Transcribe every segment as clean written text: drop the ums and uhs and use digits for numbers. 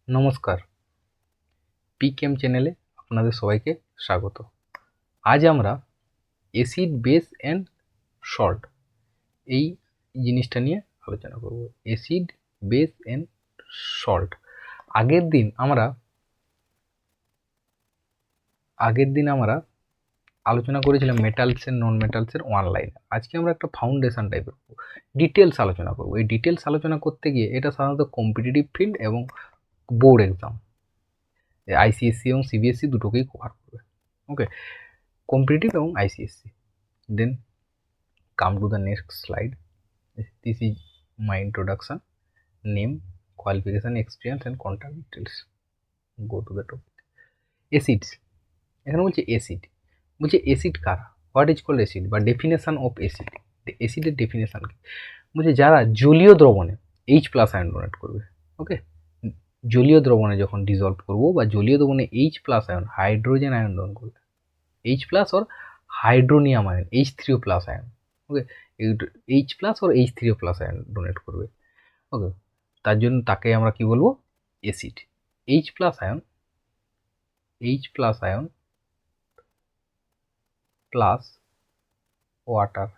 নমস্কার, পিকেম চ্যানেলে আপনাদের সবাইকে স্বাগত। আজ আমরা অ্যাসিড, বেস অ্যান্ড সল্ট এই জিনিসটা নিয়ে আলোচনা করব। Acid, base and salt. আগের দিন আমরা আলোচনা করেছিলাম মেটালসের, নন মেটালসের ওয়ান লাইন। আজকে আমরা একটা ফাউন্ডেশন টাইপের ডিটেলস আলোচনা করব। এই ডিটেলস আলোচনা করতে গিয়ে এটা সাধারণত কম্পিটিটিভ ফিল্ড এবং বোর্ড এক্সাম, আইসিএসসি এবং সিবিএসসি দুটোকেই কভার করবে। ওকে, কম্পিটিটিভ এবং ICSE. Then come to the next slide. This is my introduction. Name, qualification, experience and contact details. Go to the topic. Acids. এখানে বলছে অ্যাসিড, বলছে acid কারা, what is called acid বা definition of acid. অ্যাসিডের definition কি? বলছে যারা জলীয় দ্রবণে H+ আয়ন ডোনেট করবে। ওকে, জলীয় দ্রবণে যখন ডিজলভ করবো বা জলীয় দ্রবণে H+ আয়ন, হাইড্রোজেন আয়ন ডোন করবে, H+ और হাইড্রোনিয়াম আয়ন, H3O+ আয়ন। ওকে, H+ और H3O+ আয়ন ডোনেট করবে। ওকে, তার জন্য তাকে আমরা কি বলবো? Acid. H+ ion plus water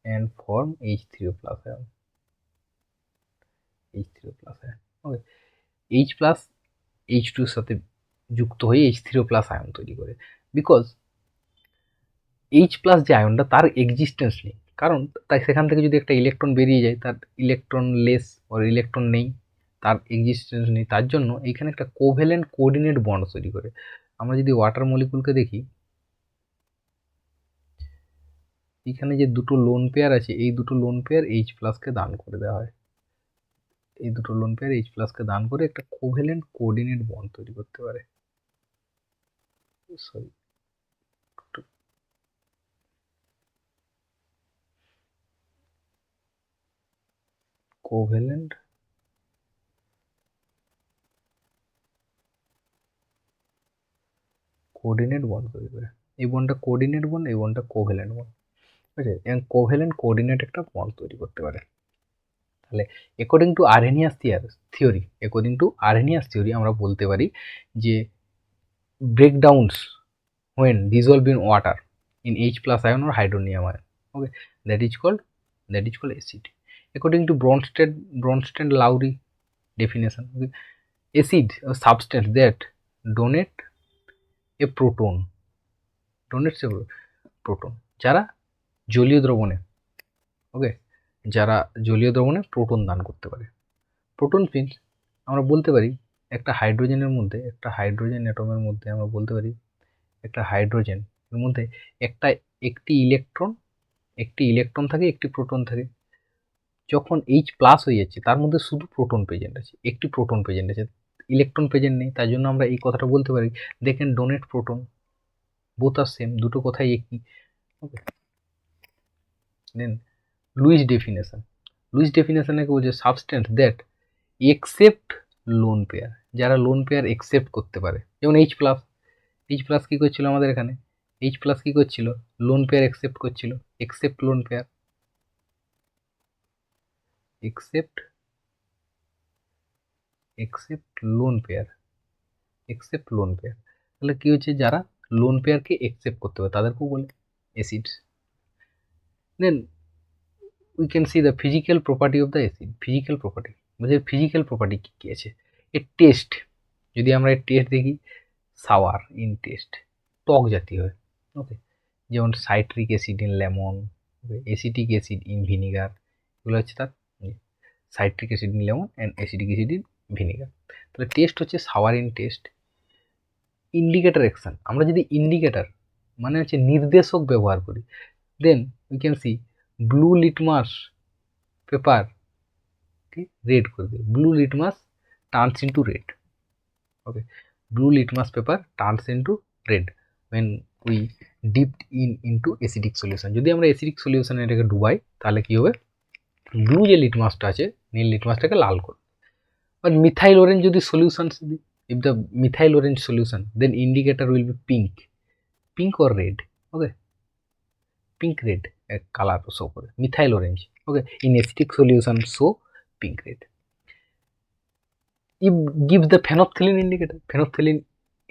and form H3O+ ion. Okay, H+ H2 এর সাথে যুক্ত হয়ে H3O+ আয়ন তৈরি করে। বিকজ H+ যে আয়নটা তার এক্সিস্টেন্স নেই, কারণ তাই সেখান থেকে যদি একটা ইলেকট্রন বেরিয়ে যায়, তার ইলেকট্রন লেস ওর ইলেকট্রন নেই, তার এক্সিস্টেন্স নেই, তার জন্য এইখানে একটা কোভ্যালেন্ট কোঅর্ডিনেট বন্ড তৈরি করে। আমরা যদি ওয়াটার মলিকুলকে দেখি, এখানে যে দুটো লোন পেয়ার আছে, এই দুটো লোন পেয়ার H+কে দান করে দেওয়া হয়। এই দুটো লোন পেয়ার H+কে দান করে একটা কোভ্যালেন্ট কোঅর্ডিনেট বন্ড তৈরি করতে পারে। সরি, কোভ্যালেন্ট কোঅর্ডিনেট বন্ড তৈরি করে। এই বন্ডটা কোঅর্ডিনেট বন্ড, এই বন্ডটা কোভ্যালেন্ট বন্ড। ঠিক আছে, এবং কোভ্যালেন্ট কোঅর্ডিনেট একটা বন্ড তৈরি করতে পারে। তাহলে অ্যাকর্ডিং টু আরহেনিয়াস থিওরি আমরা বলতে পারি যে ব্রেকডাউনস when dissolved in water in H+ ion or hydronium ion. Okay, that is called acid. According to Bronsted-Lowry definition, okay, acid a substance that donates a proton. যারা জলীয় দ্রবণে, ওকে, যারা জলীয় দ্রবণে প্রোটন দান করতে পারে। প্রোটন মিন্স আমরা বলতে পারি একটা হাইড্রোজেনের মধ্যে, একটা হাইড্রোজেন অ্যাটমের মধ্যে আমরা বলতে পারি একটা হাইড্রোজেন এর মধ্যে একটি ইলেকট্রন থাকে, একটি প্রোটন থাকে। যখন H+ হয়ে যাচ্ছে তার মধ্যে শুধু প্রোটন প্রেজেন্ট আছে, একটি প্রোটন প্রেজেন্ট আছে, ইলেকট্রন প্রেজেন্ট নেই। তার জন্য আমরা এই কথাটা বলতে পারি they can donate proton, both are same, দুটো কথাই একই। ওকে, দেন লুইস ডেফিনেশনে বলছে substance that accept lone pair, যারা লোন পেয়ার একসেপ্ট করতে পারে। যেমন H+ কী করছিল আমাদের এখানে? H+ কী করছিল? লোন পেয়ার একসেপ্ট করছিল, accept lone pair, accept lone pair. তাহলে কী হচ্ছে? যারা লোন পেয়ারকে একসেপ্ট করতে পারে তাদেরকেও বলে acids. Then we can see the physical property of the acid. Physical property কী কী আছে? এর টেস্ট, যদি আমরা এর টেস্ট দেখি, সাওয়ার ইন টেস্ট, টক জাতীয় হয়। ওকে, যেমন citric acid in lemon, acetic acid in vinegar, এগুলো হচ্ছে তার citric acid in lemon and acetic acid in vinegar. তাহলে টেস্ট হচ্ছে sour in taste. Indicator action, আমরা যদি ইন্ডিকেটর মানে হচ্ছে নির্দেশক ব্যবহার করি, then we can see blue litmus paper red করবে, blue litmus turns into red. Okay, blue litmus paper turns into red when we dipped into acidic solution. যদি আমরা অ্যাসিডিক সলিউশনে এটাকে ডুবাই তাহলে কি হবে? ব্লু যে লিটমাসটা আছে, নীল লিটমাসটাকে লাল করবে। বাট মিথাইল অরেঞ্জ যদি সলিউশন দিই, if the methyl orange solution, then indicator will be pink or red. Okay, pink red colour show করে, methyl orange. Okay, in acidic solution show pink red. It gives the phenolphthalein indicator. Phenolphthalein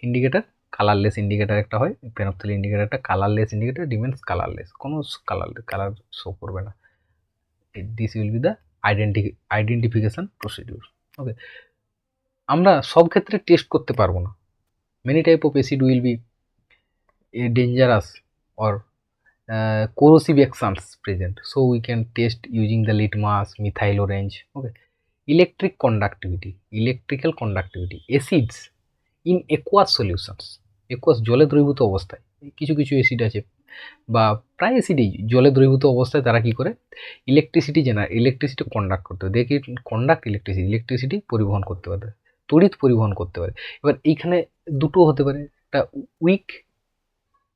indicator colourless indicator একটা হয়, phenolphthalein ইন্ডিকেটারটা colourless indicator, remains colourless, কোনো colour show করবে না। This will be the identification procedure. Okay, আমরা সব ক্ষেত্রে test করতে পারবো না। Many type of acid will be dangerous or corrosive actions present, so we can test using the litmus, methyl orange. Okay, electrical conductivity acids in aqueous solutions, aqueous জলে দ্রবীভূত অবস্থায় কিছু কিছু অ্যাসিড আছে বা প্রায় অ্যাসিডই জলে দ্রবীভূত অবস্থায় তারা কি করে ইলেকট্রিসিটি কন্ডাক্ট করতে পারে, দেখি কন্ডাক্ট ইলেকট্রিসিটি পরিবহন করতে পারে, তড়িৎ পরিবহন করতে পারে। এবার এইখানে দুটো হতে পারে, একটা উইক,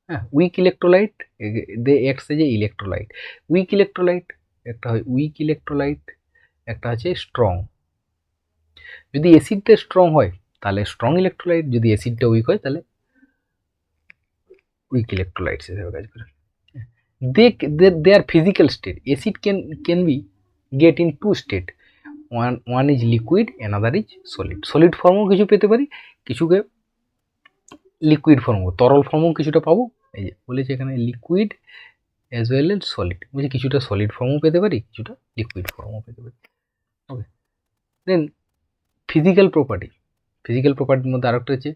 হ্যাঁ, weak electrolyte, they acts as a electrolyte. Weak electrolyte একটা হয় উইক ইলেকট্রোলাইট, একটা আছে স্ট্রং। যদি অ্যাসিডটা স্ট্রং হয় তাহলে স্ট্রং ইলেকট্রোলাইট, যদি অ্যাসিডটা উইক হয় তাহলে উইক ইলেকট্রোলাইটস হিসেবে কাজ করে। their physical state, acid can be get in two state, one is liquid, another is solid ফর্মও কিছু পেতে পারি, কিছুকে লিকুইড ফর্ম, তরল ফর্মও কিছুটা পাবো। এই যে বলেছে এখানে liquid as well as solid, বলছি কিছুটা সলিড ফর্মও পেতে পারি, কিছুটা লিকুইড ফর্মও পেতে পারি। ওকে, দেন ফিজিক্যাল প্রপার্টির মধ্যে আরেকটা হচ্ছে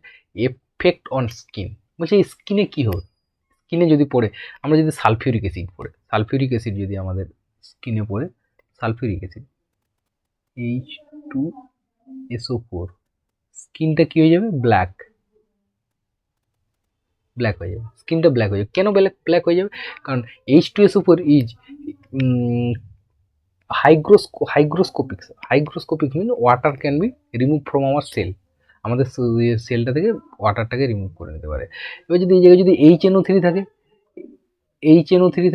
এফেক্ট অন স্কিন। বলছে এই স্কিনে কী হবে, স্কিনে যদি পড়ে, আমরা যদি সালফিউরিক অ্যাসিড যদি আমাদের স্কিনে পড়ে, সালফিউরিক অ্যাসিড H2SO4, স্কিনটা কী হয়ে যাবে, ব্ল্যাক হয়ে যাবে, স্কিনটা ব্ল্যাক হয়ে যাবে। কেন ব্ল্যাক হয়ে যাবে, কারণ H2SO4 is hygroscopic mean water can be remove from our cell, আমাদের সেলটা থেকে ওয়াটারটাকে রিমুভ করে নিতে পারে। এবার যদি এই জায়গায় যদি HNO3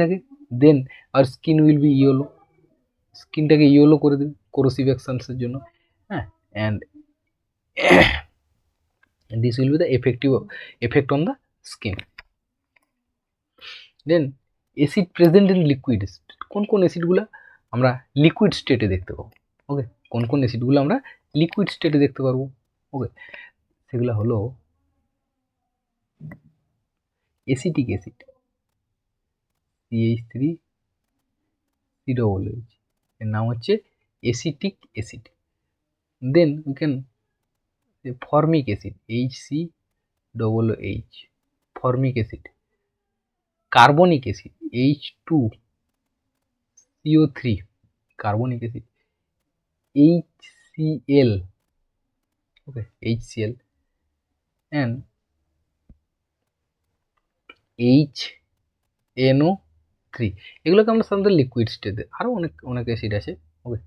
থাকে দেন আর স্কিন উইল বি ইয়েলো, স্কিনটাকে ইয়েলো করে দেবে কোরোসিভ অ্যাকশনসের জন্য। হ্যাঁ, and this will be the effect on the skin. Then acid present in liquid, কোন অ্যাসিডগুলো আমরা লিকুইড স্টেটে দেখতে পাবো। ওকে, কোন অ্যাসিডগুলো আমরা লিকুইড স্টেটে দেখতে পারবো। ওকে, সেগুলো হলো অ্যাসিটিক অ্যাসিড CH3COOH, এর নাম হচ্ছে acetic acid. Then we can formic acid HCOOH, formic acid. Carbonic acid H2CO3, carbonic acid HCl, okay HCl, and HNO3, এগুলোকে আমরা সাধারণত লিকুইড স্টেটে, আরও অনেক অ্যাসিড আছে। Okay,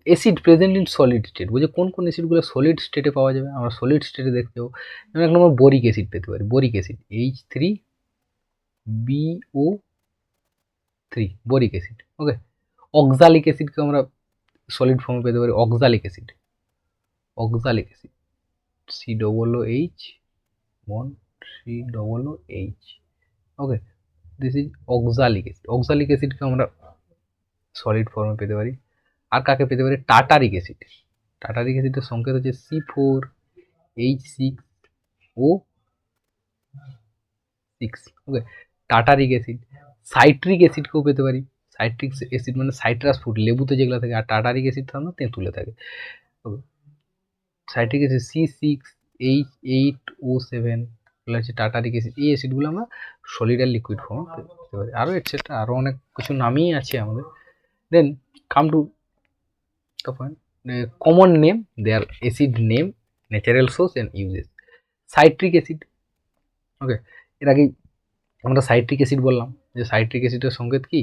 acid present in solid state, বলছে কোন অ্যাসিডগুলো সলিড স্টেটে পাওয়া যাবে, আমরা সলিড স্টেটে দেখতে পাবো। যেমন এক নম্বর বোরিক অ্যাসিড পেতে পারি, boric acid H3BO3, boric acid. Okay, oxalic অ্যাসিডকে আমরা সলিড ফর্মে পেতে পারি, oxalic acid COOH, okay, this is oxalic acid. Oxalic অ্যাসিডকে আমরা সলিড ফর্মে পেতে পারি। আর কাকে পেতে পারি, টার্টারিক অ্যাসিডের সংকেত হচ্ছে C4H6O6। ওকে, টার্টারিক অ্যাসিড। সাইট্রিক অ্যাসিডকেও পেতে পারি, সাইট্রিক অ্যাসিড মানে সাইট্রাস ফ্রুট, লেবুতে যেগুলো থাকে, আর টার্টারিক অ্যাসিড সাধারণত তেঁতুলে থাকে। ওকে, সাইট্রিক অ্যাসিড C6H8O7, এগুলো হচ্ছে টার্টারিক অ্যাসিড। এই অ্যাসিডগুলো আমরা সলিড আর লিকুইড ফর্মে পেতে পারি, আরও এটসেট্রা, আরও অনেক কিছু নামই আছে আমাদের। Then come to the point, common name, their acid name, natural source and uses. Citric acid, okay, এর আগে আমরা সাইট্রিক অ্যাসিড বললাম, যে সাইট্রিক অ্যাসিডের সংকেত কি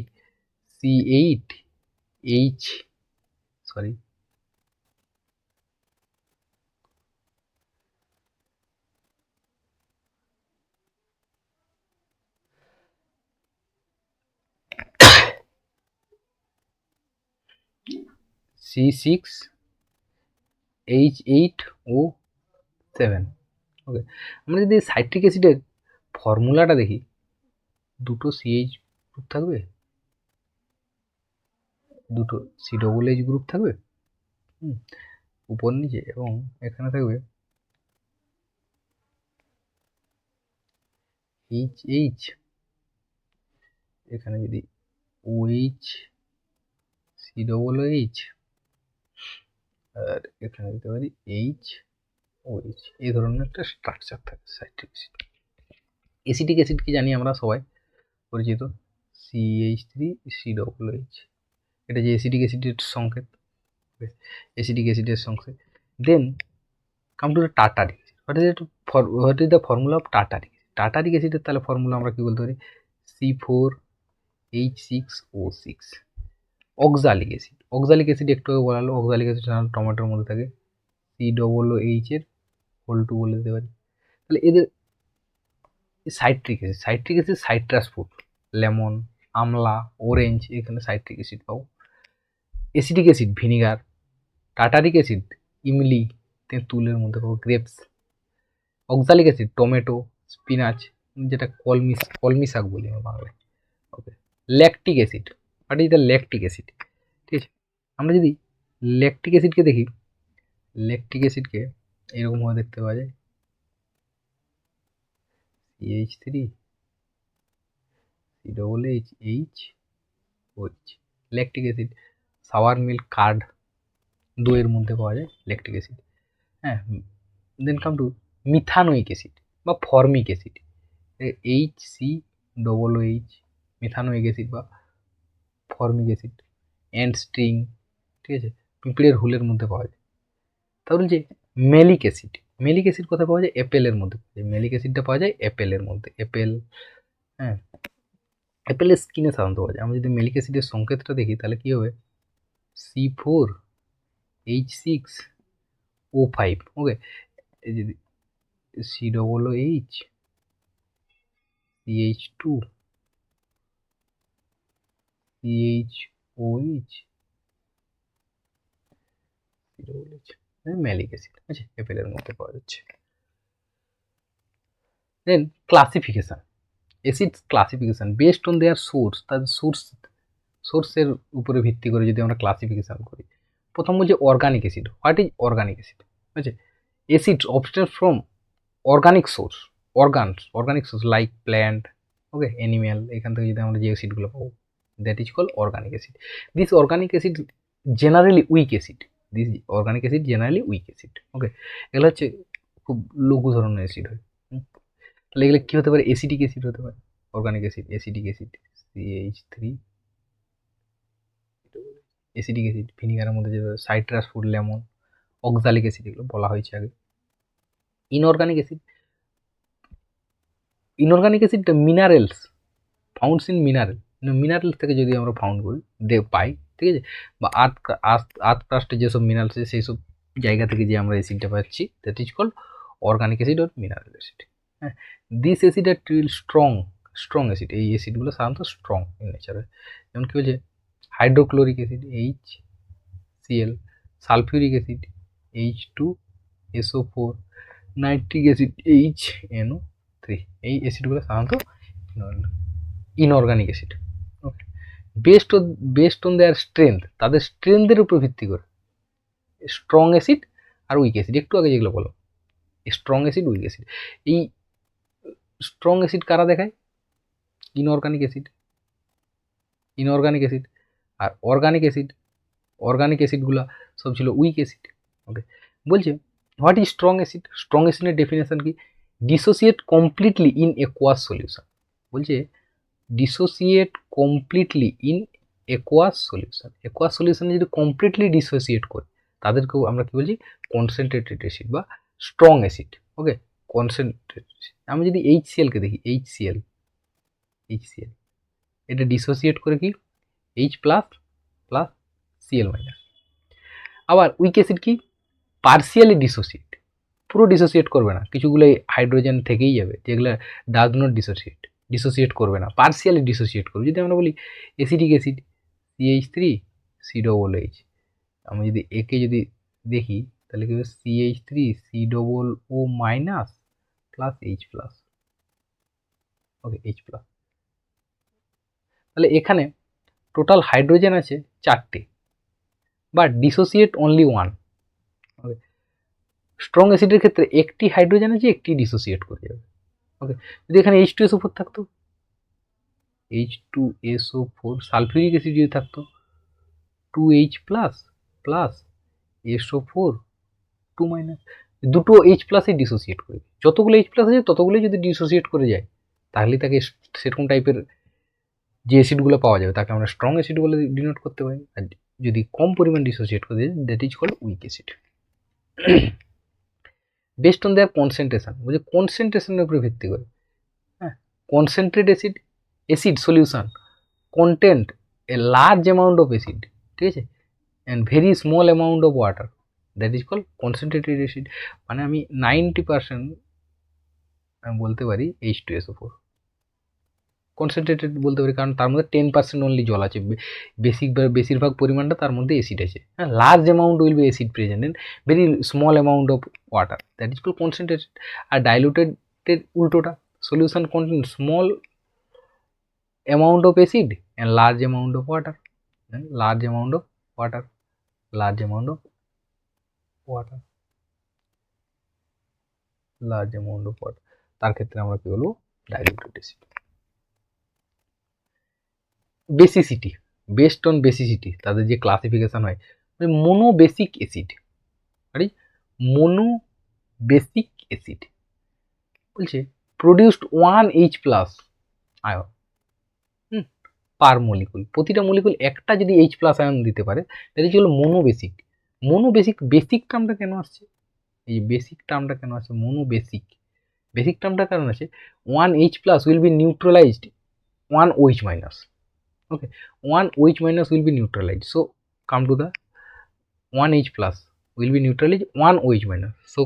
C6H8O7। ওকে, আমরা যদি সাইট্রিক অ্যাসিডের ফর্মুলাটা দেখি, দুটো CH গ্রুপ থাকবে, দুটো COOH গ্রুপ থাকবে, উপর নিচে, এবং এখানে থাকবে এইচ এইচ, এখানে যদি ওএইচ সি ডবল এইচ, আর এখানে দিতে পারি এইচ ওএইচ, এই ধরনের একটা স্ট্রাকচার থাকে সাইট্রিক অ্যাসিড। অ্যাসিটিক অ্যাসিড কি জানি আমরা সবাই পরিচিত, CH3 COOH, এটা যে অ্যাসিটিক অ্যাসিডের সংকেত, অ্যাসিটিক অ্যাসিডের সংকেত। Then come to the tartaric acid. What is the formula of tartaric acid? Tartaric অ্যাসিডের তাহলে ফর্মুলা আমরা কি বলতে পারি, C4H6O6। Oxalic acid, oxalic acid একটু আগে বলা হলো, অক্সালিক অ্যাসিড টমেটোর মধ্যে থাকে, COOH এর হোল টু বলে দিতে পারি। তাহলে এদের citric acid, citric acid citrus fruit, lemon, amla, orange, এখানে সাইট্রিক অ্যাসিড পাবো। Acetic acid vinegar, tartaric acid ইমলি, তেঁতুলের মধ্যে পাবো grapes. Oxalic acid tomato, spinach, যেটা কলমি শাক বলি আমরা বাংলায়। Okay, lactic acid, what is the lactic acid? ঠিক আছে, আমরা যদি ল্যাকটিক অ্যাসিডকে দেখি, ল্যাকটিক অ্যাসিডকে এরকমভাবে দেখতে পাওয়া যায়, CH3 COOH, lactic acid. Sour milk, curd, দইয়ের মধ্যে পাওয়া যায় ল্যাকটিক অ্যাসিড। হ্যাঁ, then come to methanoic acid বা formic acid, HCOOH, methanoic acid বা ফর্মিক অ্যাসিড। অ্যান্ড স্ট্রিং, ঠিক আছে, পিঁপড়ের হুলের মধ্যে পাওয়া যায়। তাহলে যে মেলিক অ্যাসিড, মেলিক অ্যাসিড কোথায় পাওয়া যায়? অ্যাপেলের মধ্যে। মেলিক অ্যাসিডটা পাওয়া যায় অ্যাপেলের মধ্যে, অ্যাপেল। হ্যাঁ, অ্যাপেলের স্কিনে সাধারণত পাওয়া যায়। আমরা যদি মেলিক অ্যাসিডের সংকেতটা দেখি তাহলে কী হবে, C4H6O5। ওকে, এই যদি COOH CH2 CHOH malic acid, আচ্ছা, অ্যাপেলের মধ্যে পাওয়া যাচ্ছে। Then classification, acids classification based on their source, তাদের সোর্সের উপরে ভিত্তি করে যদি আমরা ক্লাসিফিকেশন করি। প্রথম বলছে organic acid. What is organic acid? ঠিক আছে, acid obtain from organic source, organic source like plant, okay, animal, এখান থেকে যদি আমরা যে অ্যাসিডগুলো পাবো, that is call organic acid. This organic acid generally weak acid, this organic acid generally weak acid. Okay, এগুলো হচ্ছে খুব লঘু ধরনের অ্যাসিড হয়। তাহলে এগুলো কী হতে পারে? অ্যাসিডিক অ্যাসিড হতে পারে, organic acid, acidic acid, CH3, acidic acid ভিনিগারের মধ্যে যে citrus fruit, lemon, oxalic acid, এগুলো বলা হয়েছে আগে। Inorganic acid, inorganic acid minerals founds in minerals থেকে যদি আমরা ফাউন্ড করি পাই, ঠিক আছে, বা আর্থ ক্রাস্টে যেসব মিনারেলস আছে সেই সব জায়গা থেকে যে আমরা অ্যাসিডটা পাচ্ছি, that is called organic acid or mineral acid. হ্যাঁ, this acid are trill strong acid, এই অ্যাসিডগুলো সাধারণত স্ট্রং ইন নেচার হয়। যেমন কী বলছে, hydrochloric acid HCl, sulphuric acid H2SO4, nitric acid HNO3, এই অ্যাসিডগুলো সাধারণত inorganic acid. Okay, best on their strength, তাদের স্ট্রেংথের উপর ভিত্তি করে স্ট্রং অ্যাসিড আর উইক অ্যাসিড, একটু আগে যেগুলো বলো, স্ট্রং অ্যাসিড, উইক অ্যাসিড। এই স্ট্রং অ্যাসিড কারা দেখায়? ইনঅর্গানিক অ্যাসিড, আর অর্গানিক অ্যাসিডগুলো সব ছিল উইক অ্যাসিড। ওকে, বলছে what is strong acid? Strong অ্যাসিডের ডেফিনেশন কি? Dissociate completely in aqueous solution. বলছে dissociate completely in aqueous solution. Aqueous সলিউশনে যদি কমপ্লিটলি ডিসোসিয়েট করে তাদেরকেও আমরা কি বলছি? কনসেন্ট্রেটেড অ্যাসিড বা স্ট্রং অ্যাসিড। Okay, concentrated. আমি যদি HClকে দেখি, HCl এটা ডিসোসিয়েট করে কি H plus plus Cl minus. আবার উইক অ্যাসিড কি? পার্সিয়ালি ডিসোসিয়েট, পুরো ডিসোসিয়েট করবে না, কিছুগুলো হাইড্রোজেন থেকেই যাবে, যেগুলো ডাজ নট ডিসোসিয়েট করবে না, পার্সিয়ালি ডিসোসিয়েট করবে। যদি আমরা বলি অ্যাসিডিক অ্যাসিড CH3 COOH, আমি যদি একে যদি দেখি তাহলে কি হবে? CH3 COO minus plus H plus. Okay, H plus. তাহলে এখানে টোটাল হাইড্রোজেন আছে 4টে, but dissociate only 1, okay, strong অ্যাসিডের ক্ষেত্রে একটি হাইড্রোজেন আছে, একটি ডিসোসিয়েট করে যাবে। ওকে, যদি এখানে H2SO4 থাকতো, H2SO4 সালফিউরিক অ্যাসিড যদি থাকতো 2H plus plus SO4 2 minus, দুটো H প্লাসই ডিসোসিয়েট করে, যতগুলো H প্লাস আছে ততগুলোই যদি ডিসোসিয়েট করে যায় তাহলে তাকে সেরকম টাইপের যে অ্যাসিডগুলো পাওয়া যাবে তাকে আমরা স্ট্রং অ্যাসিড বলে ডিনোট করতে পারি। আর যদি কম পরিমাণ ডিসোসিয়েট করে দেয় that is called weak acid. Based on their concentration, বলছে কনসেন্ট্রেশনের উপরে ভিত্তি করে। হ্যাঁ, concentrate acid solution content a large amount of acid, ঠিক আছে, and very small amount of water, that is called concentrated acid. মানে আমি 90% আমি বলতে পারি H2SO4 কনসেন্ট্রেটেড বলতে পারি, কারণ তার মধ্যে 10% অনলি জল আছে, বেশিরভাগ পরিমাণটা তার মধ্যে অ্যাসিড আছে। হ্যাঁ, large amount will be acid present and very small amount of water, that is called concentrated. আর ডাইলুটেডের উল্টোটা, solution contain small amount of acid and large amount of water, large amount of water, large amount of water, large amount of water, তার ক্ষেত্রে আমরা কি বলবো, diluted acid. Basicity, based on basicity তাদের যে ক্লাসিফিকেশন হয়, মোনো বেসিক অ্যাসিড, আরে mono basic acid বলছে প্রডিউসড 1H প্লাস আয়ন পার মলিকুল, প্রতিটা মলিকুল একটা যদি H প্লাস আয়ন দিতে পারে তাহলে কি হলো mono basic. Mono basic, basic টার্মটা কেন আসছে, এই বেসিক টার্মটা কেন আসছে, মোনো বেসিক, বেসিক টার্মটা কারণ আছে 1H plus will be neutralised 1OH minus. Okay, 1OH minus will be neutralized, so come to the 1H plus will be neutralized 1OH minus, so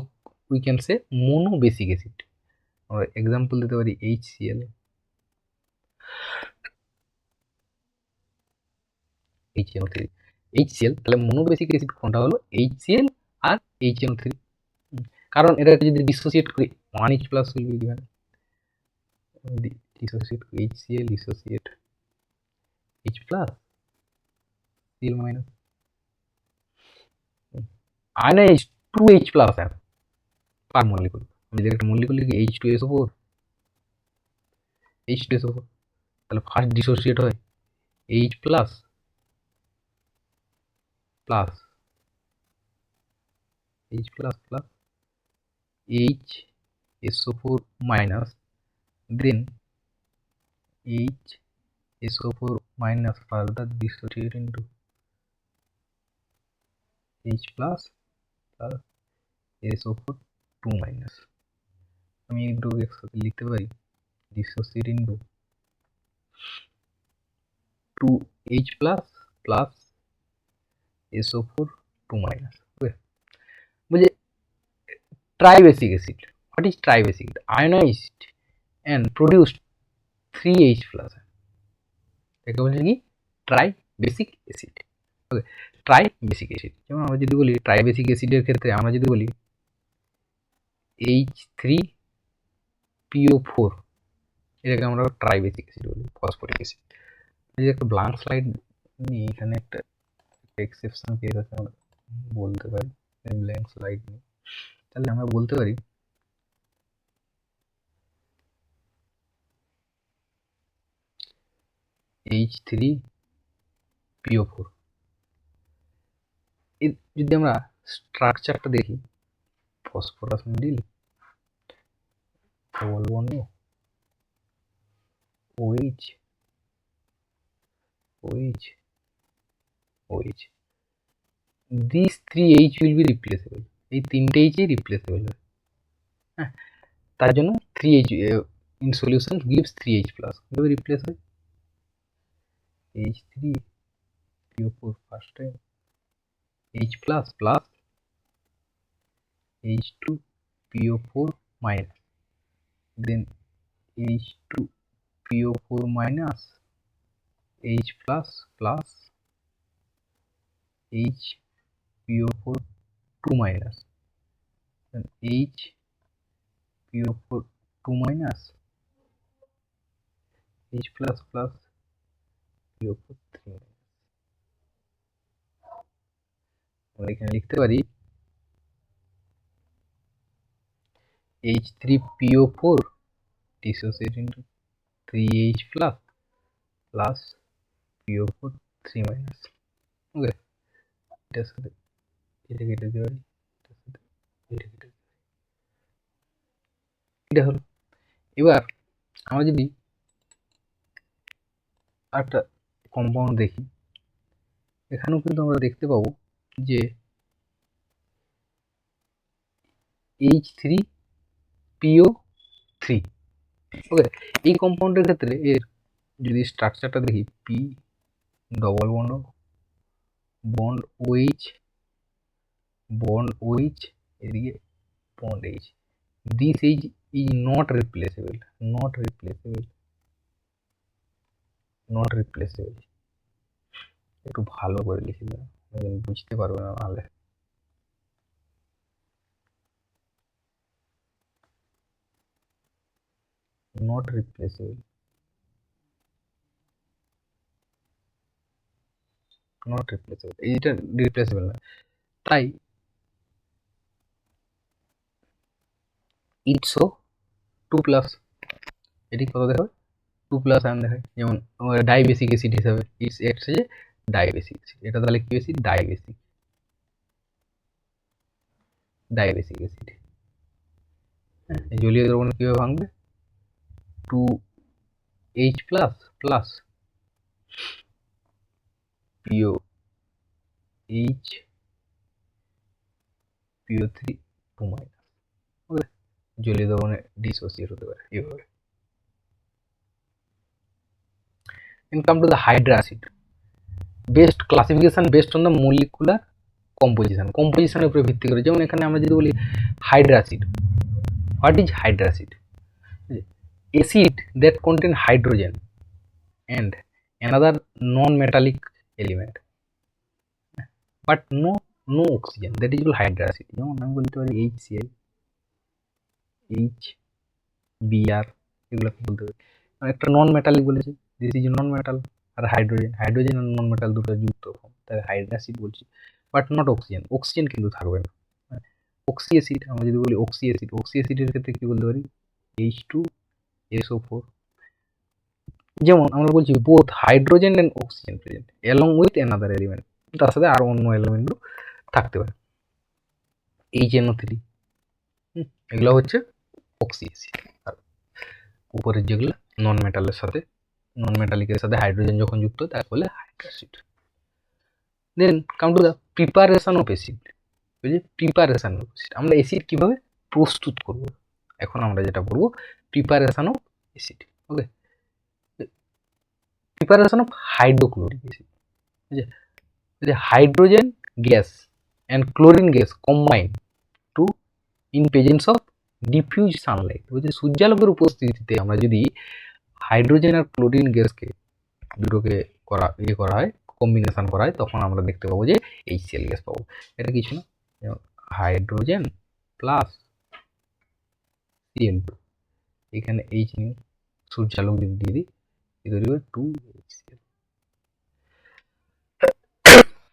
we can say mono basic acid. or example দিতে পারি HCl, HNO3, HCl, তাহলে mono basic acid কোনটা হলো HCl আর HNO3, কারণ এটা যদি dissociate করি 1H plus will be given, যদি ডিসোসিয়েট করি HCl dissociate H plus Cl minus, আয়নাইজ 2H plus ion পার মলিকুল, আমি যদি একটা মলিকুল লিখি H2SO4, H2SO4, তাহলে ফার্স্ট ডিসোসিয়েট হয় H plus plus H plus plus HSO4 minus, then HSO4 minus further dissociate into H plus plus SO4 2 minus, আমি এই দুটো একসাথে লিখতে পারি dissociate into 2H plus plus SO4 2 minus. Okay, বুঝে tribasic acid, what is tribasic, ionized and produced 3H plus, এটাকে বলছে কি ট্রাইবেসিক অ্যাসিড। ওকে, ট্রাইবেসিক অ্যাসিড, যেমন আমরা যদি বলি ট্রাইবেসিক অ্যাসিডের ক্ষেত্রে আমরা যদি বলি H3PO4, এটাকে আমরা ট্রাইবেসিক অ্যাসিড বলি, ফসফরিক অ্যাসিড। যদি একটা ব্ল্যাঙ্ক স্লাইড নিয়ে এখানে একটা এক্সেপশন কেস আছে আমরা বলতে পারি, ব্ল্যাঙ্ক স্লাইড নিয়ে, তাহলে আমরা বলতে পারি H3PO4, এর যদি আমরা স্ট্রাকচারটা দেখি, phosphorus middle, double bond OH OH OH, these 3H will be replaceable, এই তিনটে H রিপ্লেসেবল হয়। হ্যাঁ, তার জন্য 3H in solution gives 3H plus, কিভাবে রিপ্লেস হয়, H3PO4 first time H plus plus H2PO4 minus, then H2PO4 minus H plus plus HPO4 2 minus, then HPO4 2 minus H plus plus PO4 3 minus, আমরা এখানে লিখতে পারি H3PO4 dissociate into 3H plus PO4 3 minus। ওকে, এটার সাথে এটা কেটে দিতে পারি, এটার সাথে এটা কেটে দিতে পারি। এটা হলো। এবার আমরা যদি একটা কম্পাউন্ড দেখি, এখানেও কিন্তু আমরা দেখতে পাবো যে H3PO3। ওকে, এই কম্পাউন্ডের ক্ষেত্রে এর যদি স্ট্রাকচারটা দেখি, পি ডবল বন্ড OH এদিকে bond H, this is not replaceable। একটু ভালো করে লিখে দেবেন, বুঝতে পারবে না নাহলে। not replaceable এইটা রিপ্লেসেবল না, তাই ইটসও 2+। এটি কত দেখাবে? 2+ আয়ন দেখায়। যেমন ডাইবেসিক অ্যাসিড হিসাবে ইটস এক্স যে ডাইবেসিক অ্যাসিড, এটা তাহলে কি অ্যাসিড? Dibasic acid. জলীয় দ্রবণ কিভাবে ভাঙবে? 2H plus PO3 2 minus. ওকে, জলীয় দ্রবণে ডিসোসিয়েট হতে পারে এভাবে। Come to the hydra acid, best classification based on the molecular কম্পোজিশনের উপরে ভিত্তি করে। যেমন এখানে আমরা যদি বলি Hydra acid, what is Hydra acid? Acid that contain hydrogen and another non-metallic element but no oxygen, that is called hydra acid। যেমন আমি বলতে পারি HCl, HBr, এগুলো বলতে পারি। একটা নন মেটালিক বলেছি, দিস ইজ নন মেটাল। আর হাইড্রোজেন আর নন মেটাল দুটো যুক্ত, তাই হাইড্রা অ্যাসিড বলছি, বাট নট অক্সিজেন কিন্তু থাকবে না। অক্সি অ্যাসিড, আমরা যদি বলি অক্সি অ্যাসিডের ক্ষেত্রে কি বলতে পারি? H2SO4। যেমন আমরা বলছি both hydrogen and oxygen present along with another element, তার সাথে আরো অন্য এলিমেন্টও থাকতে পারে। HNO3, এগুলো হচ্ছে অক্সি অ্যাসিড। আর উপরের যেগুলো নন মেটালিকের সাথে হাইড্রোজেন যখন যুক্ত হয় তাকে বলে hydra acid. Then come to the preparation of acid. আমরা অ্যাসিড কিভাবে প্রস্তুত করব, এখন আমরা যেটা করব preparation of acid. Okay, preparation of hydrochloric acid, যে hydrogen gas and chlorine gas combine to in presence of diffuse sunlight. বলছে সূর্যালোকের উপস্থিতিতে আমরা যদি হাইড্রোজেন আর ক্লোরিন গ্যাসকে দুটোকে করা হয়, কম্বিনেশন করা হয়, তখন আমরা দেখতে পাবো যে HCl গ্যাস পাবো। এটা কিছু না, হাইড্রোজেন প্লাস Cl2, এখানে H নিয়ে সূর্যালোক যদি দিয়ে দিই, তৈরি হবে 2HCl।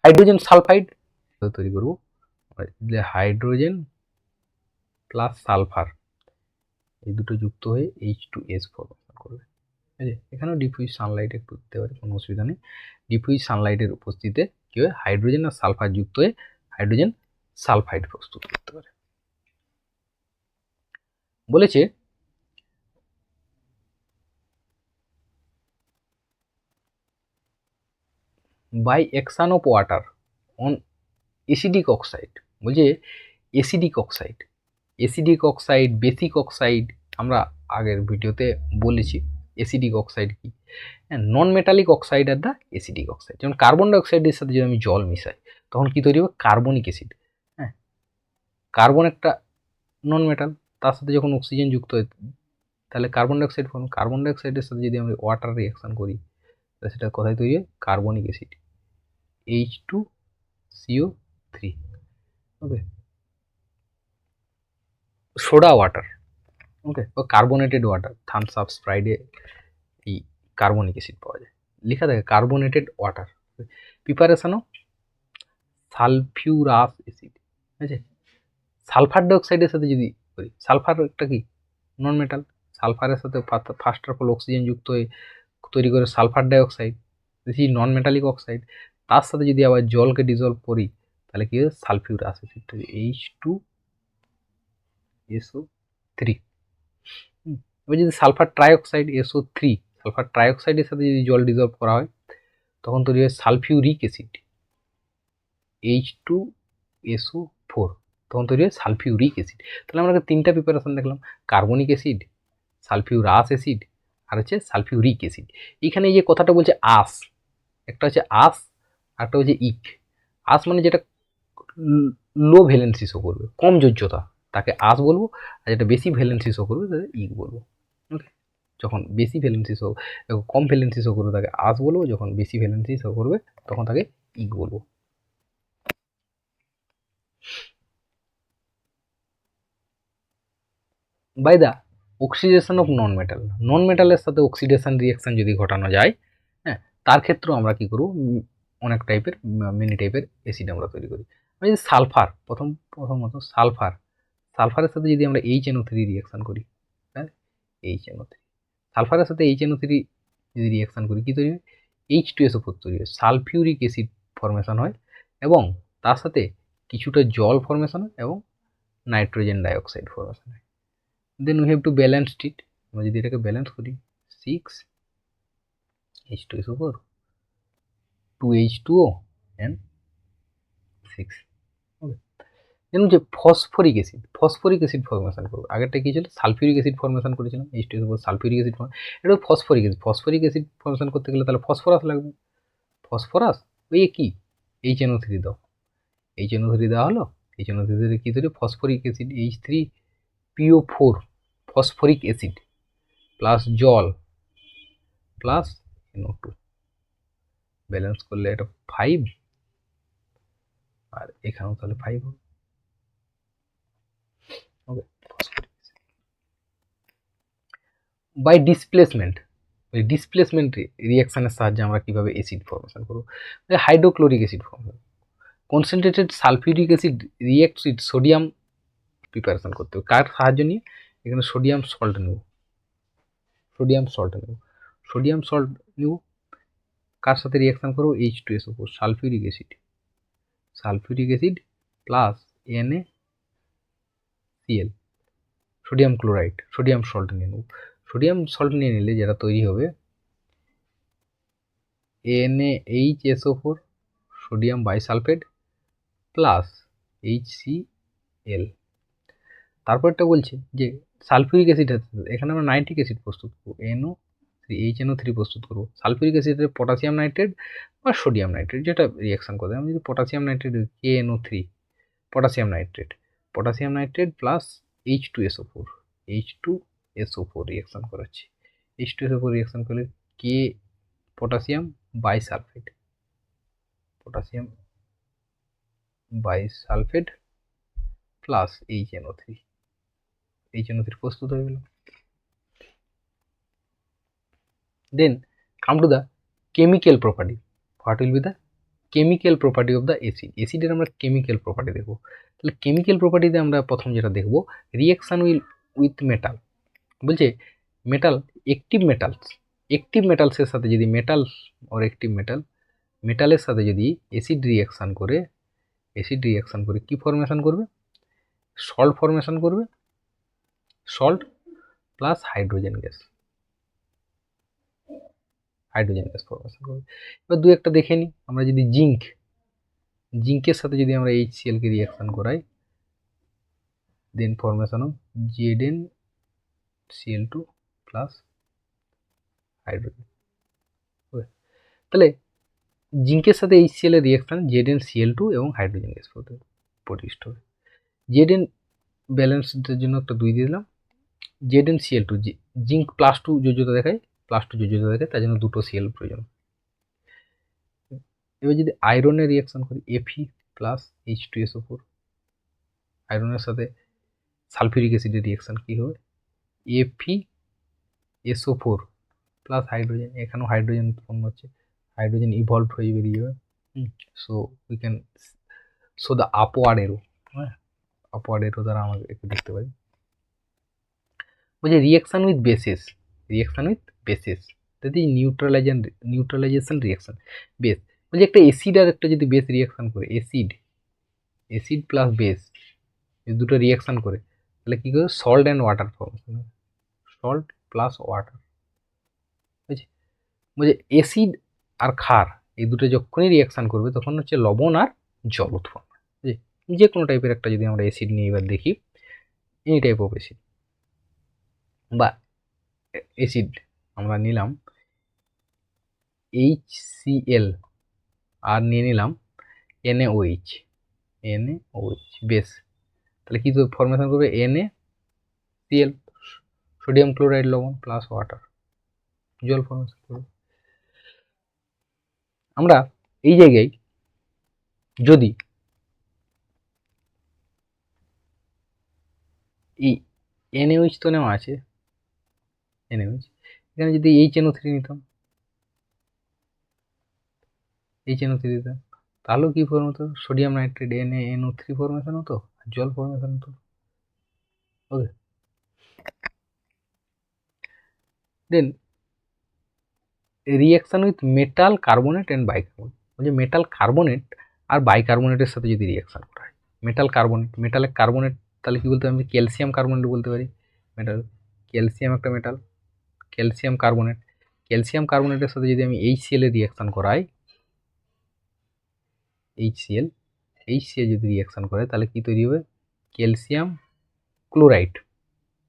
হাইড্রোজেন সালফাইড তৈরি করবো, হাইড্রোজেন প্লাস সালফার এই দুটো যুক্ত হয়ে H2S ফর্মেশন করবে। ঠিক আছে, এখানেও ডিফিউজ সানলাইট একটু দিতে পারে, কোনো অসুবিধা নেই। ডিফিউজ সানলাইটের উপস্থিতিতে কি হয়? হাইড্রোজেন আর সালফার যুক্ত হয়ে হাইড্রোজেন সালফাইড প্রস্তুত করতে পারে। বলেছে by action of water on acidic oxide. বলছে অ্যাসিডিক অক্সাইড, বেসিক অক্সাইড, আমরা আগের ভিডিওতে বলেছি অ্যাসিডিক অক্সাইড কি। নন মেটালিক অক্সাইড আর দ্য অ্যাসিডিক অক্সাইড। যেমন কার্বন ডাইঅক্সাইডের সাথে যদি আমি জল মিশাই তখন কি তৈরি হবে? Carbonic acid. হ্যাঁ, কার্বন একটা নন মেটাল, তার সাথে যখন অক্সিজেন যুক্ত হয় তাহলে কার্বন ডাইঅক্সাইড ফর্ম। কার্বন ডাইঅক্সাইডের সাথে যদি আমরা ওয়াটার রিঅ্যাকশন করি তাহলে সেটা কোথায় তৈরি হয়? Carbonic acid H2CO3। Okay, soda water, okay, ও কার্বোনেটেড ওয়াটার, থামস আপ, স্প্রাইটে এই কার্বনিক অ্যাসিড পাওয়া যায়, লেখা থাকে কার্বোনেটেড ওয়াটার। প্রিপারেশনও সালফিউরাস অ্যাসিড। ঠিক আছে, সালফার ডাইঅক্সাইডের সাথে যদি করি। সালফার একটা কি নন মেটাল, সালফারের সাথে ফার্স্ট অফ অল অক্সিজেন যুক্ত হয়ে তৈরি করে sulphur dioxide, this is non metallic oxide. তার সাথে যদি আবার জলকে ডিজলভ করি তাহলে কি হয় সালফিউরাস অ্যাসিড, H2SO3। এবার যদি সালফার ট্রাইঅক্সাইড SO3, সালফার ট্রাইঅক্সাইডের সাথে যদি জল ডিজলভ করা হয় তখন তৈরি হয় সালফিউরিক অ্যাসিড H2SO4, তখন তৈরি হয় সালফিউরিক অ্যাসিড। তাহলে আমরা তিনটা প্রিপারেশন দেখলাম, কার্বনিক অ্যাসিড, সালফিউরাস অ্যাসিড আর হচ্ছে সালফিউরিক অ্যাসিড। এখানে এই যে কথাটা বলছে আস, একটা হচ্ছে আস আর একটা হচ্ছে ইক। আস মানে যেটা লো ভ্যালেন্সি শো করবে, কম যোজ্যতা, তাকে আস বলবো, আর যেটা বেশি ভ্যালেন্সি শো করবে তাকে ইক বলবো। ওকে, যখন বেশি ভ্যালেন্সি শো, কম ভ্যালেন্সি শো করবে তাকে আস বলবো, যখন বেশি ভ্যালেন্সি শো করবে তখন তাকে ইক বলবো। By the oxidation of non metal, non মেটালের সাথে অক্সিডেশন রিয়াকশন যদি ঘটানো যায়, হ্যাঁ, তার ক্ষেত্রেও আমরা কি করব, অনেক টাইপের মেনি টাইপের অ্যাসিড আমরা তৈরি করি। আমি যদি সালফার, প্রথমত সালফারের সাথে যদি আমরা HNO3 রিয়াকশন করি, হ্যাঁ, HNO3, সালফারের সাথে HNO3 যদি রিয়াকশন করি কি তৈরি হয়, H2SO4 তৈরি হয়, সালফিউরিক অ্যাসিড ফর্মেশন হয় এবং তার সাথে কিছুটা জল ফর্মেশন হয় এবং নাইট্রোজেন ডাইঅক্সাইড ফর্মেশন হয়। Then we have to balance it, আমরা যদি এটাকে ব্যালেন্স করি 6H2SO4 2H2O and 6। ওকে, দেন যে ফসফরিক অ্যাসিড ফর্মেশন করবো। আগেরটা কি ছিল, সালফিউরিক অ্যাসিড ফর্মেশন করেছিলাম, H2SO4 সালফিউরিক অ্যাসিড, এটা ফসফরিক অ্যাসিড ফর্মেশন করতে গেলে তাহলে ফসফরাস লাগবে, ফসফরাস ওই কি HNO3 দাও, HNO3 দেওয়া হলো, HNO3 কি তৈরি, phosphoric acid H3PO4 phosphoric acid plus জল প্লাস NO2, ব্যালেন্স করলে এটা 5 আর এখানেও তাহলে 5 হবে। ওকে, বাই ডিসপ্লেসমেন্ট, ওই ডিসপ্লেসমেন্ট রিয়াকশনের সাহায্যে আমরা কিভাবে অ্যাসিড ফর্মেশন করব, hydrochloric acid formation, concentrated sulphuric acid reacts with sodium preparation করতে হবে। কার সাহায্য নিয়ে, এখানে সোডিয়াম সল্ট নেব, সোডিয়াম সল্ট নেব, কার সাথে রিয়াকশন করবো, H2SO4 sulphuric acid plus NaCl, sodium chloride, sodium salt নিয়ে নেব। সোডিয়াম সল্ট নিয়ে নিলে যেটা তৈরি হবে NaHSO4 sodium bisulphate plus HCl। তারপরটা বলছে যে সালফিউরিক অ্যাসিড, এখানে আমরা নাইট্রিক অ্যাসিড প্রস্তুত করবো, HNO3 প্রস্তুত করবো। সালফিউরিক অ্যাসিডের পটাশিয়াম নাইট্রেট বা সোডিয়াম নাইট্রেট যেটা রিয়াকশন করবে, আমি যদি potassium nitrate KNO3 potassium nitrate plus H2SO4 reaction করাচ্ছি, H2SO4 রিয়াকশন করলে কে পটাশিয়াম বাইসালফেট প্লাস HNO3 প্রস্তুত হয়ে গেল। Then come to the chemical property, what will be the chemical property of the অ্যাসিডের আমরা কেমিক্যাল প্রপার্টি দেখব। তাহলে কেমিক্যাল প্রপার্টিতে আমরা প্রথম যেটা দেখব, রিয়াকশান উইথ মেটাল, বলছে মেটাল, অ্যাক্টিভ মেটালসের সাথে যদি মেটালের সাথে যদি অ্যাসিড রিয়াকশান করে কি ফর্মেশন করবে, সল্ট ফর্মেশন করবে, salt plus hydrogen gas formation করবে। এবার দু একটা দেখে নিই, আমরা যদি জিঙ্কের সাথে যদি আমরা HCl কে রিয়াকশন করাই, then formation of ZnCl2 plus hydrogen. তাহলে জিঙ্কের সাথে HCl এর রিয়াকশন ZnCl2 এবং হাইড্রোজেন গ্যাস প্রতিষ্ঠিত হবে। Zn ব্যালেন্সের জন্য একটা 2 দিয়ে দিলাম, ZnCl2 জিঙ্ক +2 যোজ্যতা দেখায়, তার জন্য দুটো Cl প্রয়োজন। এবার যদি আয়রনের রিয়াকশন করি Fe প্লাস H2SO4, আয়রনের সাথে সালফিউরিক অ্যাসিডের রিয়াকশন কি হবে, FeSO4 প্লাস হাইড্রোজেন, এখানেও হাইড্রোজেন উৎপন্ন হচ্ছে, হাইড্রোজেন ইভলভ হয়ে বেরিয়ে যাবে। So we can show the upward arrow, হ্যাঁ, আপওয়ার্ড এরো দ্বারা আমাকে একটু দেখতে পারি। বলছে reaction with bases, reaction with bases, that is neutralisation reaction base. বলছে একটা অ্যাসিড আর একটা যদি বেস রিয়াকশন করে, অ্যাসিড প্লাস বেস দুটো রিয়াকশন করে, তাহলে কী করে salt and water formation, salt plus water. বুঝছি, বলছে অ্যাসিড আর ক্ষার এই দুটো যখনই রিয়াকশান করবে তখন হচ্ছে লবণ আর জল উৎপন্ন। যে কোনো টাইপের একটা যদি আমরা অ্যাসিড নিয়ে এবার দেখি, এনি টাইপ অফ অ্যাসিড বা অ্যাসিড আমরা নিলাম HCl আর নিয়ে নিলাম NaOH, বেস, তাহলে কী ফর্মেশন করবে NaCl, সোডিয়াম ক্লোরাইড লবণ প্লাস ওয়াটার, জল ফর্মেশন করবে। আমরা এই জায়গায় যদি এই NaOH তো নেওয়া আছে, NaOH এখানে যদি HNO3 নিতাম, HNO3 দিতাম, তাহলেও কী ফর্ম হতো, সোডিয়াম নাইট্রেট NaNO3 ফর্মেশন হতো, জল ফর্মেশন হতো। Okay, then reaction with metal carbonate and bicarbonate. বলছে মেটাল কার্বনেট আর বাইকার্বনেটের সাথে যদি রিয়াকশান করা হয়, মেটাল কার্বনেট, মেটালের কার্বনেট, তাহলে কী বলতে আমি ক্যালসিয়াম কার্বনেট বলতে পারি। মেটাল ক্যালসিয়াম একটা মেটাল, ক্যালসিয়াম কার্বনেট, ক্যালসিয়াম কার্বনেটের সাথে যদি আমি HCl এর রিয়াকশান করাই, HCl যদি রিয়াকশান করে তাহলে কী তৈরি হবে, ক্যালসিয়াম ক্লোরাইড।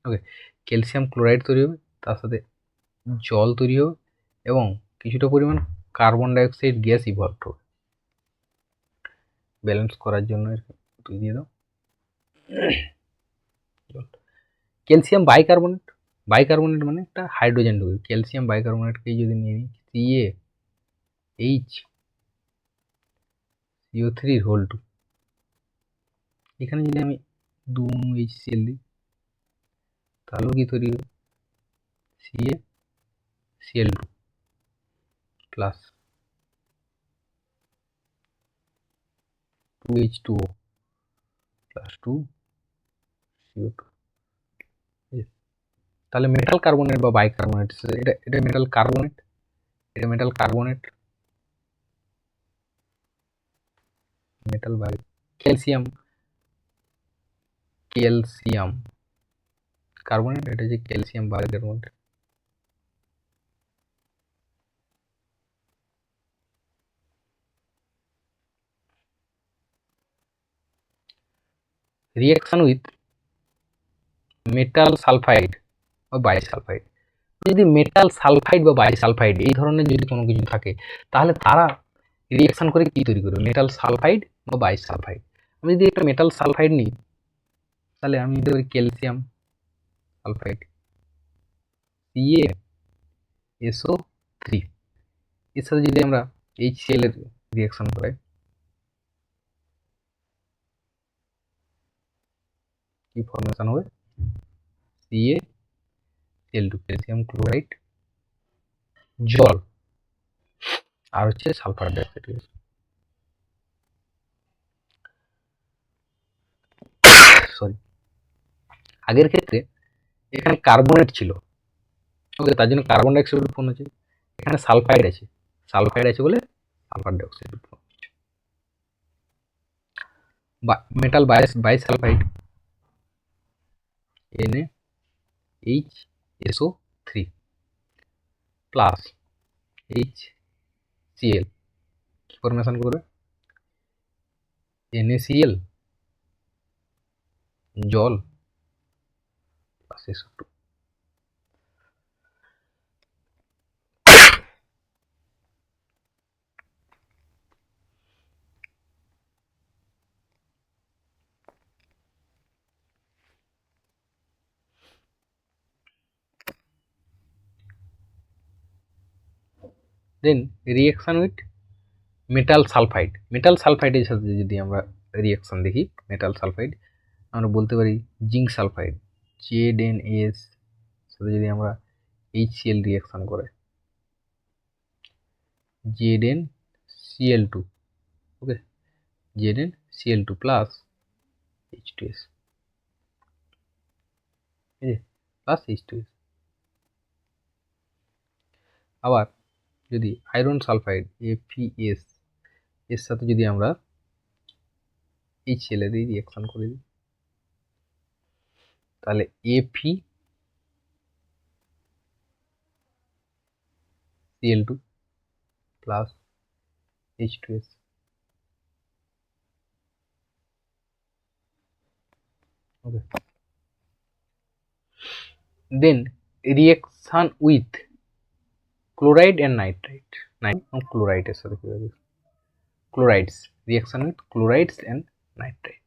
ওকে, ক্যালসিয়াম ক্লোরাইড তৈরি হবে, তার সাথে জল তৈরি হবে এবং কিছুটা পরিমাণ কার্বন ডাইঅক্সাইড গ্যাস ইভলভ হবে। ব্যালেন্স করার জন্য তুই দিয়ে দাও ক্যালসিয়াম বাইকার্বনেট, বাইকার্বনেট মানে একটা হাইড্রোজেন ঢুকবে, ক্যালসিয়াম বাইকার্বনেটকে যদি নিয়ে নিই CaHCO3 এখানে যদি আমি 2 HCl দিই তাহলেও কি তৈরি হবে, CaCl2 plus 2H2O plus 2CO2। তাহলে মেটাল কার্বনেট বা বাইকার্বনেট, এটা মেটাল কার্বনেট, এটা metal carbonate, metal by calcium carbonate, এটা যে calcium bicarbonate. Reaction with metal sulphide বা বাইসালফাইড, যদি মেটাল সালফাইড বা বাইসালফাইড এই ধরনের যদি কোনো কিছু থাকে তাহলে তারা রিয়াকশন করে কি তৈরি করবে, মেটাল সালফাইড বা বাইসালফাইড। আমি যদি একটা মেটাল সালফাইড নিই তাহলে আমি দিতে পারি ক্যালসিয়াম সালফাইড CaSO3, এর সাথে যদি আমরা HCl এর রিয়াকশন করাই কি ফর্মেশন হবে, CaCl2 ক্যালসিয়াম ক্লোরাইড জল আর হচ্ছে সালফার ডাইঅক্সাইড গ্যাস। সরি, আগের ক্ষেত্রে এখানে কার্বনেট ছিল, ওকে, তার জন্য কার্বন ডাইঅক্সাইড উৎপন্ন হচ্ছে, এখানে সালফাইড আছে বলে সালফার ডাইঅক্সাইড উৎপন্ন হচ্ছে। Metal bisulphide NaHSO3 plus HCl কি ফর্মেশন করবে, NaCl জল plus SO2। Then reaction with metal সালফাইডের সাথে যদি আমরা রিয়াকশন দেখি, মেটাল সালফাইড আমরা বলতে পারি জিঙ্ক সালফাইড ZnS সাথে যদি আমরা HCl রিয়াকশন করে ZnCl2, ওকে, ZnCl2 প্লাস H2S, ঠিক আছে, প্লাস H2S। আবার যদি আয়রন সালফাইড APS এর সাথে যদি আমরা HCl দিয়ে রিয়াকশন করে দিই, তাহলে ApCl2 plus H2S। Okay, then reaction with chloride and nitrite, ক্লোরাইডের সাথে কি হবে, chlorides, reaction with chlorides and nitrite.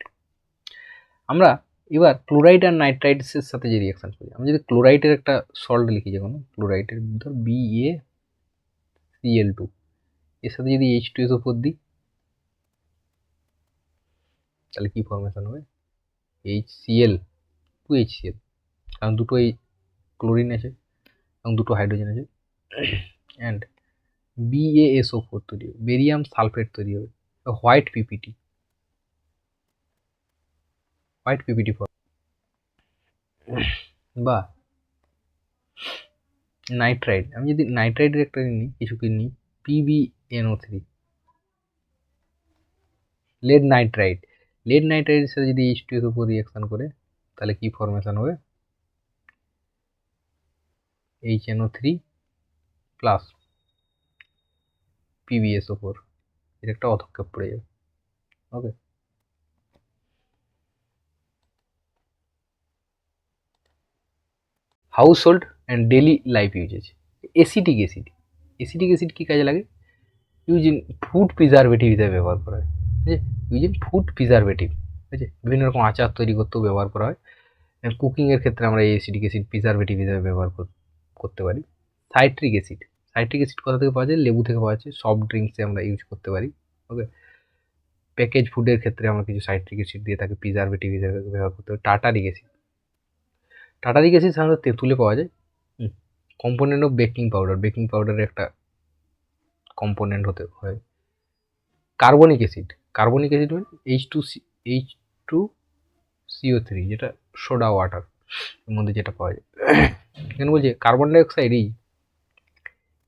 আমরা এবার ক্লোরাইড আর নাইট্রাইটসের সাথে যে রিয়াকশন করি, আমি যদি ক্লোরাইডের একটা সল্ট লিখি, যেমন ক্লোরাইডের ধর BaCl2, এর সাথে যদি H2SO4 দিই, তাহলে কি ফর্মেশন হবে, HCl2HCl, কারণ দুটোই ক্লোরিন আছে এবং দুটো হাইড্রোজেন আছে, অ্যান্ড BaSO4 তৈরি হবে, বেরিয়াম সালফেট তৈরি হবে, হোয়াইট পিপিটি, ফর্ম। বা নাইট্রাইড, আমি যদি নাইট্রাইডের একটা নিই, কিছুকে নিই PbNO3, লেড নাইট্রাইডের সাথে যদি H2SO4 রিয়াকশন করে, তাহলে কি ফর্মেশন হবে, HNO3 প্লাস PbSO4, এর একটা অধক্ষেপ পড়ে যাবে। Okay, household and daily life usage. Acetic acid কী কাজে লাগে, ইউজ ইন ফুড প্রিজারভেটিভ হিসেবে ব্যবহার করা হয়, ঠিক আছে, ইউজ ইন ফুড প্রিজারভেটিভ, ঠিক আছে, বিভিন্ন রকম আচার তৈরি করতেও ব্যবহার করা হয়। কুকিংয়ের ক্ষেত্রে আমরা এই অ্যাসিটিক অ্যাসিড প্রিজারভেটিভ হিসেবে ব্যবহার করতে পারি। সাইট্রিক অ্যাসিড কোথা থেকে পাওয়া যায়, লেবু থেকে পাওয়া যায়, সফট ড্রিঙ্কসে আমরা ইউজ করতে পারি। ওকে, প্যাকেজ ফুডের ক্ষেত্রে আমরা কিছু সাইট্রিক অ্যাসিড দিয়ে তাকে প্রিজারভেটিভ হিসেবে ব্যবহার করতে পারি। টাটারিক অ্যাসিড সাধারণত তেঁতুলে পাওয়া যায়। কম্পোনেন্ট অফ বেকিং পাউডারের একটা কম্পোনেন্ট হতে হয়। কার্বনিক অ্যাসিড মানে H2CO3, যেটা সোডা ওয়াটার এর মধ্যে যেটা পাওয়া যায়। এখানে বলছে কার্বন ডাইঅক্সাইড এই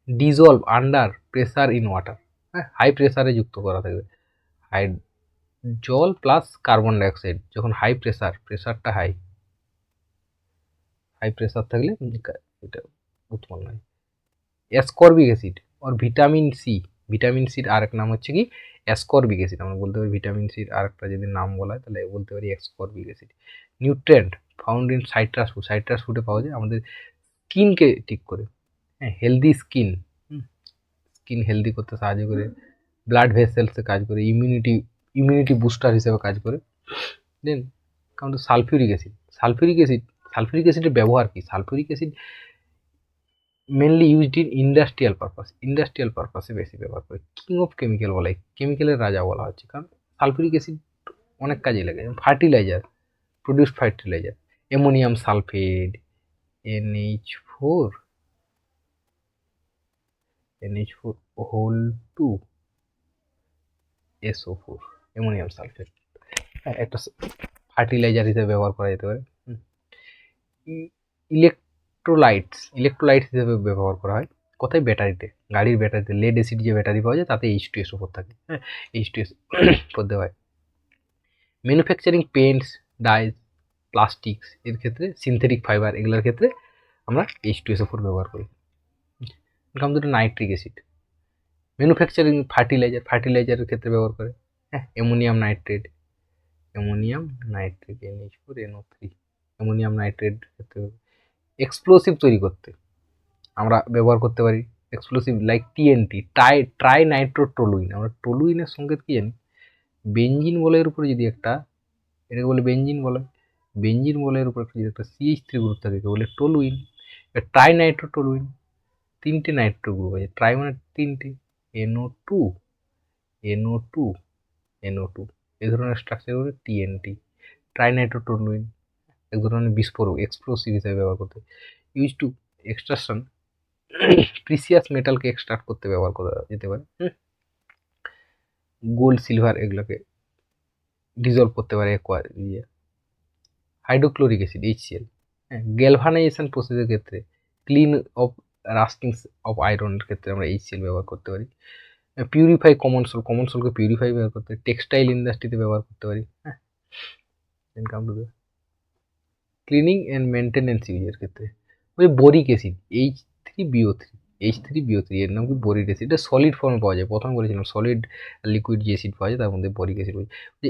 dissolved under pressure in water, হ্যাঁ, হাই প্রেসারে যুক্ত করা থাকবে। জল প্লাস কার্বন ডাইঅক্সাইড যখন প্রেসারটা হাই প্রেসার থাকলে এটা উৎপন্ন হয়। অ্যাসকর্বিক অ্যাসিড আর ভিটামিন সির আরেক নাম হচ্ছে কি অ্যাসকর্বিক অ্যাসিড। আমরা বলতে পারি ভিটামিন সির আরেকটা যদি নাম বলা হয় তাহলে বলতে পারি ascorbic acid. Nutrient found in citrus ফুডে পাওয়া যায়, আমাদের স্কিনকে ঠিক করে, হ্যাঁ, হেলদি স্কিন হেলদি করতে সাহায্য করে, ব্লাড ভেসেলসে কাজ করে, ইমিউনিটি বুস্টার হিসেবে কাজ করে। দেন কারণ সালফিউরিক অ্যাসিডের ব্যবহার কি, sulphuric acid mainly used in industrial পারপাসে বেশি ব্যবহার করে। কিং অফ কেমিক্যাল বলা হয়, কেমিক্যালের রাজা বলা হচ্ছে, কারণ সালফিউরিক অ্যাসিড অনেক কাজে লাগে। Fertiliser, ammonium sulphate, NH4 whole 2 SO4, ammonium sulphate একটা ফার্টিলাইজার হিসেবে ব্যবহার করা যেতে পারে। ইলেকট্রোলাইটস হিসেবে ব্যবহার করা হয় কোথায়, ব্যাটারিতে, গাড়ির ব্যাটারিতে লেড অ্যাসিড যে ব্যাটারি পাওয়া যায় তাতে H2SO4 থাকে, হ্যাঁ, H2SO4 দেওয়া হয়। ম্যানুফ্যাকচারিং পেন্টস, ডাইস, প্লাস্টিক্স এর ক্ষেত্রে, সিনথেটিক ফাইবার এগুলোর ক্ষেত্রে আমরা H2SO4 ব্যবহার করি। এরকম দুটো নাইট্রিক অ্যাসিড। ম্যানুফ্যাকচারিং ফার্টিলাইজারের ক্ষেত্রে ব্যবহার করে, হ্যাঁ, ammonium nitrate NH4NO3, ammonium nitrate ক্ষেত্রে। এক্সপ্লোসিভ তৈরি করতে আমরা ব্যবহার করতে পারি, এক্সপ্লোসিভ লাইক TNT, ট্রাই নাইট্রোটলুইন। আমরা টলুইনের সংকেত কি জানি, বেঞ্জিন বলের উপরে যদি একটা, এটাকে বলে বেঞ্জিন বলের উপর যদি একটা CH3 গ্রুপ থাকে বলে টলুইন। ট্রাই নাইট্রোটলুইন, তিনটে নাইট্রো গ্রুপ আছে, ট্রাই মানে তিনটে, NO2 এই ধরনের স্ট্রাকচার হলো TNT। ট্রাই নাইট্রোটলুইন এক ধরনের বিস্ফোরক, এক্সপ্লোসিভ হিসেবে ব্যবহার করতে, ইউজ টু এক্সট্রাকশন প্রিসিয়াস মেটালকে এক্সট্রাক্ট করতে ব্যবহার করা যেতে পারে। গোল্ড, সিলভার এগুলোকে ডিজলভ করতে পারে হাইড্রোক্লোরিক অ্যাসিড HCl, হ্যাঁ, গ্যালভানাইজেশন প্রসেসের ক্ষেত্রে ক্লিন অফ রাস্টিং অফ আয়রনের ক্ষেত্রে আমরা HCl ব্যবহার করতে পারি। পিউরিফাই কমন সোলকে পিউরিফাই ব্যবহার করতে পারি, টেক্সটাইল ইন্ডাস্ট্রিতে ব্যবহার করতে পারি। হ্যাঁ, then come to the cleaning and maintenance ইউজের ক্ষেত্রে ওই বোরিক অ্যাসিড H3BO3 এর নাম কি বোরিক অ্যাসিড। এটা সলিড ফর্মে পাওয়া যায়, প্রথমে বলেছিলাম সলিড লিকুইড যে অ্যাসিড পাওয়া যায় তার মধ্যে বোরিক অ্যাসিড পাওয়া যায়। যে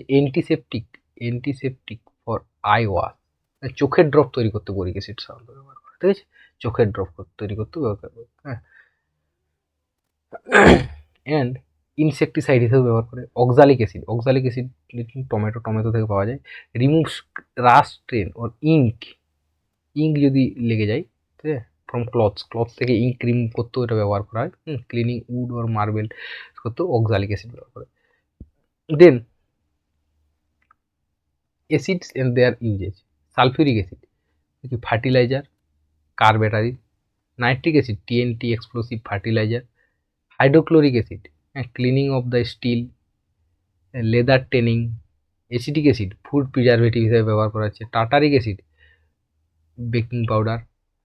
অ্যান্টিসেপটিক ফর আই ওয়াশ, চোখের ড্রপ তৈরি করতে বোরিক অ্যাসিড সাধারণত ব্যবহার করে, ঠিক আছে, চোখের ড্রপ তৈরি করতে ব্যবহার করে। হ্যাঁ, অ্যান্ড ইনসেকটিসাইড হিসেবে ব্যবহার করে অক্সালিক অ্যাসিড টমেটো থেকে পাওয়া যায়। Removes rust stain or ink যদি লেগে যায়, ঠিক আছে, ফ্রম ক্লথস থেকে ইঙ্ক রিমুভ করতেও এটা ব্যবহার করা হয়। ক্লিনিং উড ওর মার্বেল করতেও অক্সালিক অ্যাসিড ব্যবহার করে। Then acids and their uses, sulphuric acid কি fertiliser, car battery, nitric acid TNT explosive fertiliser, hydrochloric acid cleaning of the steel, leather tanning, acetic acid food preservative হিসেবে ব্যবহার করা হচ্ছে, tartaric acid baking powder,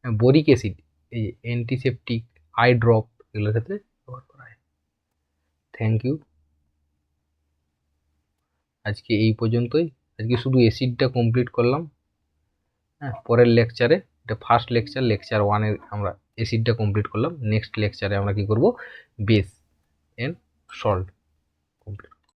boric acid এই antiseptic, I drop এগুলোর ক্ষেত্রে ব্যবহার করা হয়। থ্যাংক ইউ, আজকে এই পর্যন্তই। আজকে শুধু অ্যাসিডটা কমপ্লিট করলাম। হ্যাঁ, পরের লেকচারে, এটা ফার্স্ট লেকচার 1-এর আমরা অ্যাসিডটা কমপ্লিট করলাম। নেক্সট লেকচারে আমরা কি করব, বেস অ্যান্ড সল্ট